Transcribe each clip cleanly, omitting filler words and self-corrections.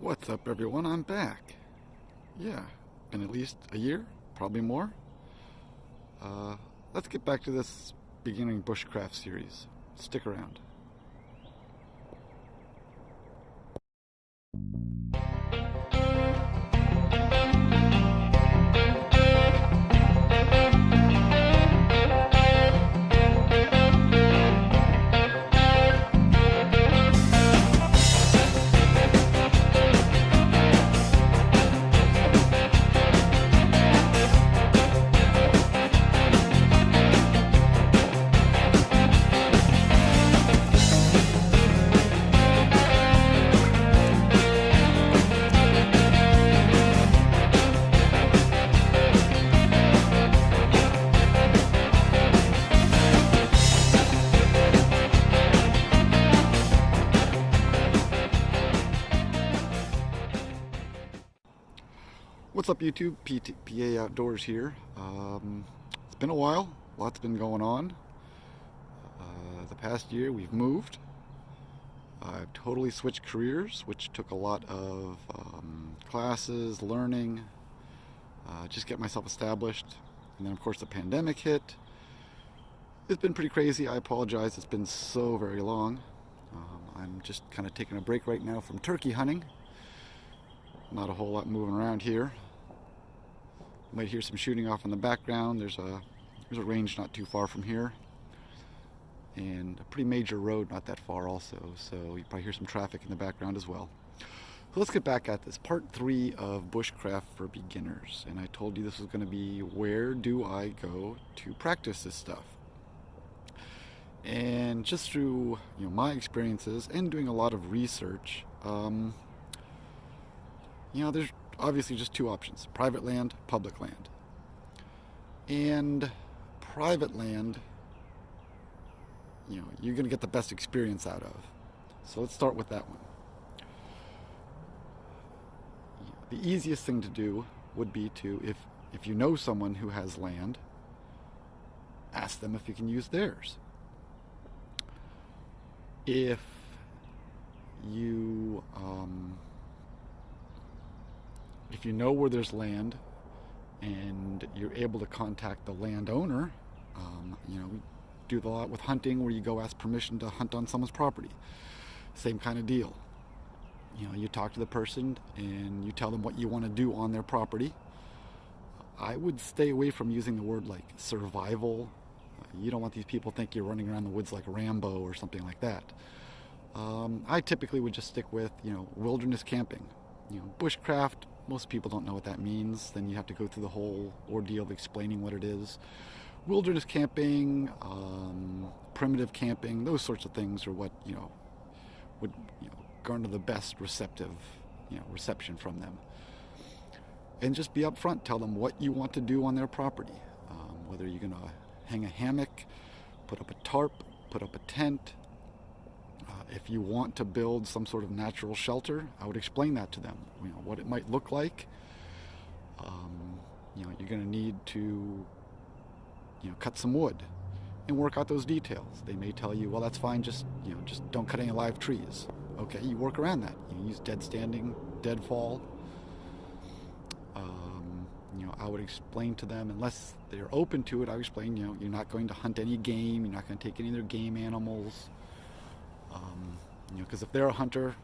What's up, everyone? I'm back. Yeah, been at least a year, probably more. Let's get back to this beginning bushcraft series. Stick around. What's up, YouTube? PAoutdoors here. It's been a while. Lots been going on. The past year we've moved. I've totally switched careers, which took a lot of classes, learning, just get myself established. And then of course the pandemic hit. It's been pretty crazy. I apologize. It's been so very long. I'm just kind of taking a break right now from turkey hunting. Not a whole lot moving around here. You might hear some shooting off in the background. There's a range not too far from here, and a pretty major road not that far also, so you probably hear some traffic in the background as well. So let's get back at this. Part 3 of Bushcraft for Beginners, and I told you this was going to be where do I go to practice this stuff. And just through my experiences and doing a lot of research, there's obviously just two options: private land, public land. And private land, you're going to get the best experience out of. So let's start with that one. The easiest thing to do would be to, if you know someone who has land, ask them if you can use theirs. If you know where there's land and you're able to contact the landowner, we do a lot with hunting where you go ask permission to hunt on someone's property. Same kind of deal. You talk to the person and you tell them what you want to do on their property. I would stay away from using the word like survival. You don't want these people to think you're running around the woods like Rambo or something like that. I typically would just stick with, wilderness camping. Bushcraft, most people don't know what that means. Then you have to go through the whole ordeal of explaining what it is. Wilderness camping, primitive camping, those sorts of things are what, would garner the best reception from them. And just be upfront. Tell them what you want to do on their property. Whether you're going to hang a hammock, put up a tarp, put up a tent. If you want to build some sort of natural shelter, I would explain that to them. What it might look like. You're going to need to, cut some wood and work out those details. They may tell you, well, that's fine. Just don't cut any live trees. Okay, you work around that. You use dead standing, deadfall. I would explain to them, unless they're open to it, I would explain, you're not going to hunt any game, you're not going to take any of their game animals. Because if they're a hunter,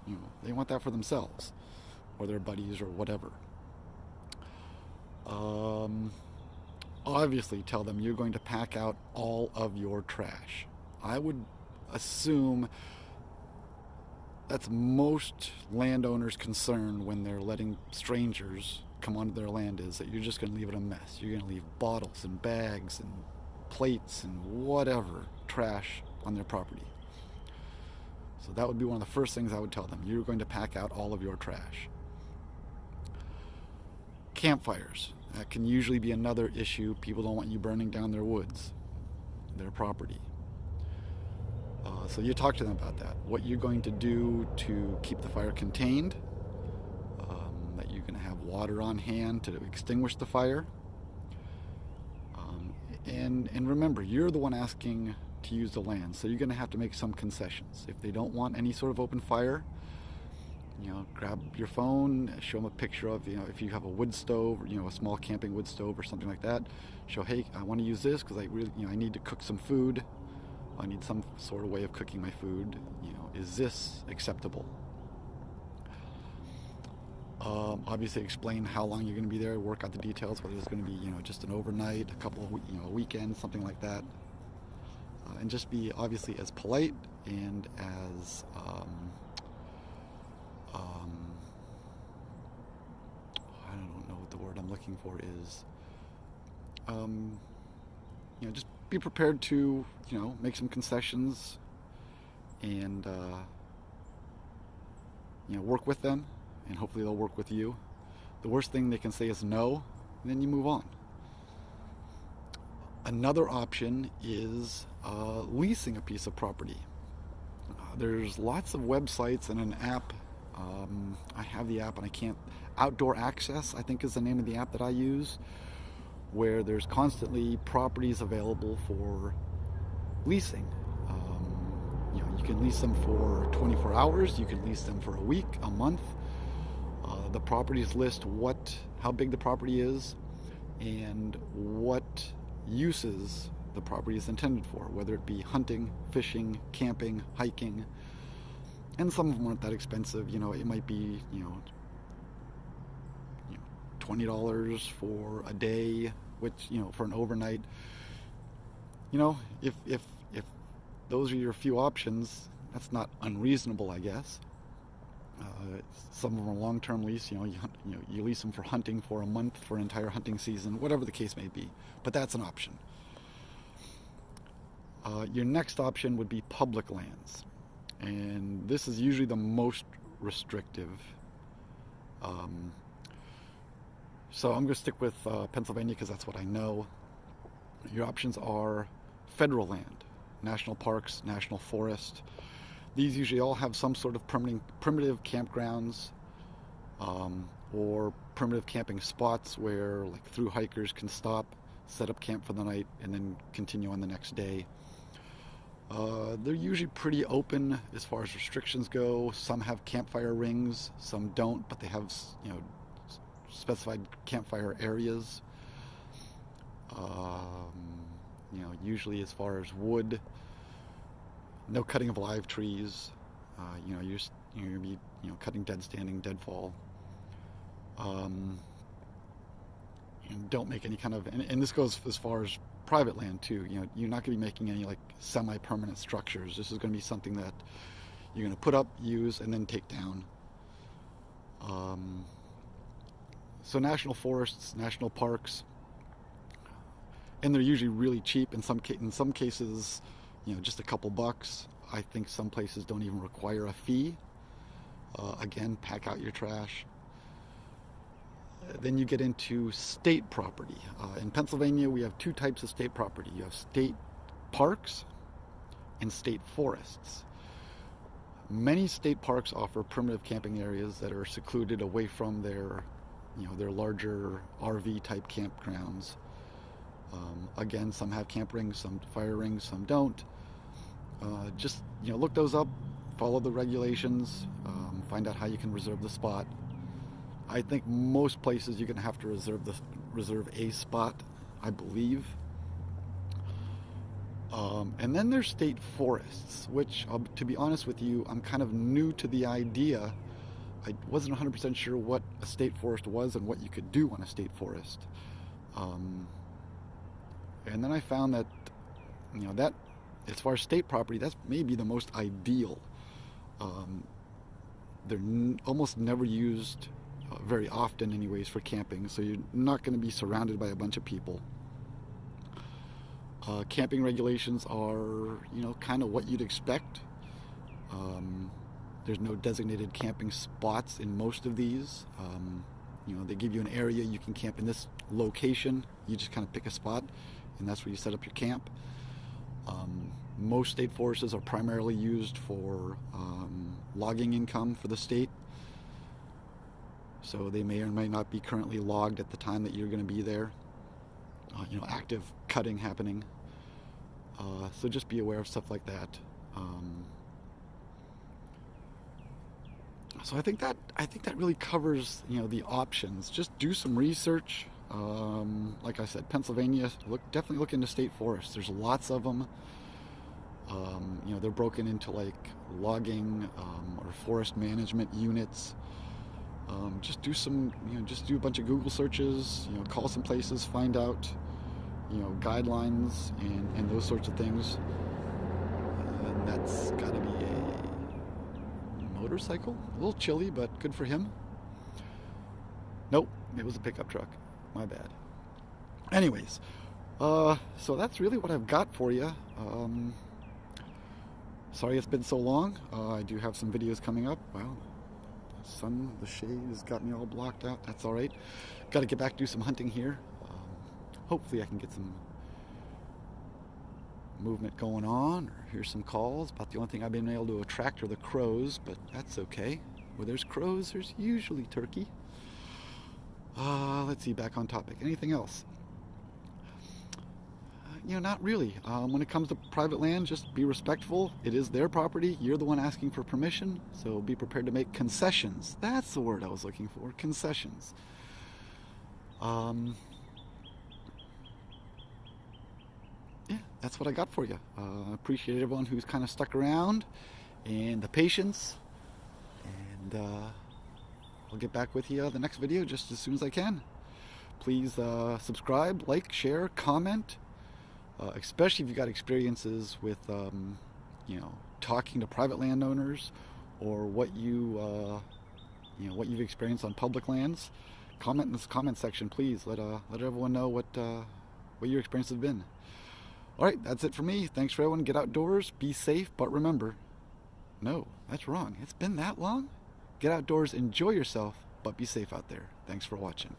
they want that for themselves or their buddies or whatever. Obviously tell them you're going to pack out all of your trash. I would assume that's most landowners' concern when they're letting strangers come onto their land, is that you're just going to leave it a mess. You're going to leave bottles and bags and plates and whatever trash on their property. So that would be one of the first things I would tell them. You're going to pack out all of your trash. Campfires. That can usually be another issue. People don't want you burning down their woods, their property. So you talk to them about that. What you're going to do to keep the fire contained. That you're going to have water on hand to extinguish the fire. And remember, you're the one asking to use the land, so you're going to have to make some concessions. If they don't want any sort of open fire, grab your phone, show them a picture of, if you have a wood stove, or, a small camping wood stove or something like that. Show, hey, I want to use this because I really, I need to cook some food. I need some sort of way of cooking my food. Is this acceptable? Obviously, explain how long you're going to be there. Work out the details. Whether it's going to be, just an overnight, a couple of, a weekend, something like that. And just be obviously as polite and as I don't know what the word I'm looking for is. Just be prepared to, make some concessions and, work with them, and hopefully they'll work with you. The worst thing they can say is no, and then you move on. Another option is leasing a piece of property. There's lots of websites and an app. I have the app and I can't. Outdoor Access, I think, is the name of the app that I use, where there's constantly properties available for leasing. You can lease them for 24 hours. You can lease them for a week, a month. The properties list how big the property is and what uses the property is intended for, whether it be hunting, fishing, camping, hiking. And some of them aren't that expensive. It might be, $20 for a day, which, for an overnight. If those are your few options, that's not unreasonable, I guess. Some of them are long-term lease. You lease them for hunting for a month, for an entire hunting season, whatever the case may be. But that's an option. Your next option would be public lands, and this is usually the most restrictive. So I'm going to stick with Pennsylvania because that's what I know. Your options are federal land, national parks, national forest. These usually all have some sort of primitive campgrounds or primitive camping spots where through hikers can stop, set up camp for the night, and then continue on the next day. They're usually pretty open as far as restrictions go. Some have campfire rings, some don't, but they have specified campfire areas. Usually as far as wood, no cutting of live trees. You're gonna be cutting dead standing, deadfall. And don't make any kind of, and this goes as far as private land too. You're not going to be making any semi-permanent structures. This is going to be something that you're going to put up, use, and then take down. So national forests, national parks, and they're usually really cheap. In some cases, just a couple bucks. I think some places don't even require a fee. Again, pack out your trash. Then you get into state property. In Pennsylvania, we have two types of state property. You have state parks and state forests. Many state parks offer primitive camping areas that are secluded away from their larger RV type campgrounds. Again, some have camp rings, some fire rings, some don't. Just look those up, follow the regulations, find out how you can reserve the spot. I think most places you're going to have to reserve a spot, I believe. And then there's state forests, which, to be honest with you, I'm kind of new to the idea. I wasn't 100% sure what a state forest was and what you could do on a state forest. And then I found that, that as far as state property, that's maybe the most ideal. They're almost never used very often anyways for camping, so you're not going to be surrounded by a bunch of people. Camping regulations are, kind of what you'd expect. There's no designated camping spots in most of these. They give you an area, you can camp in this location. You just kind of pick a spot, and that's where you set up your camp. Most state forests are primarily used for logging income for the state. So they may or may not be currently logged at the time that you're going to be there. Active cutting happening. So just be aware of stuff like that. So I think that really covers, you know, the options. Just do some research. Like I said, Pennsylvania, definitely look into state forests. There's lots of them. You know, they're broken into like logging or forest management units. Just do some, you know, just do a bunch of Google searches. You know, call some places, find out, you know, guidelines and those sorts of things. And that's got to be a motorcycle. A little chilly, but good for him. Nope, it was a pickup truck. My bad. Anyways, so that's really what I've got for you. Sorry it's been so long. I do have some videos coming up. Well, the shade has got me all blocked out. That's all right. Got to get back, do some hunting here. Hopefully I can get some movement going on or hear some calls. About the only thing I've been able to attract are the crows, but that's okay. Where there's crows, there's usually turkey. Let's see, back on topic. Anything else? You know, not really. When it comes to private land, just be respectful. It is their property. You're the one asking for permission, so be prepared to make concessions. That's the word I was looking for, concessions. Yeah, that's what I got for you. Appreciate everyone who's kind of stuck around and the patience. And I'll get back with you the next video just as soon as I can. Please subscribe, like, share, comment. Especially if you've got experiences with, you know, talking to private landowners or what you know, what you've experienced on public lands. Comment in this comment section, please. Let everyone know what your experience has been. All right, that's it for me. Thanks for everyone. Get outdoors, be safe, but remember, no, that's wrong. It's been that long. Get outdoors, enjoy yourself, but be safe out there. Thanks for watching.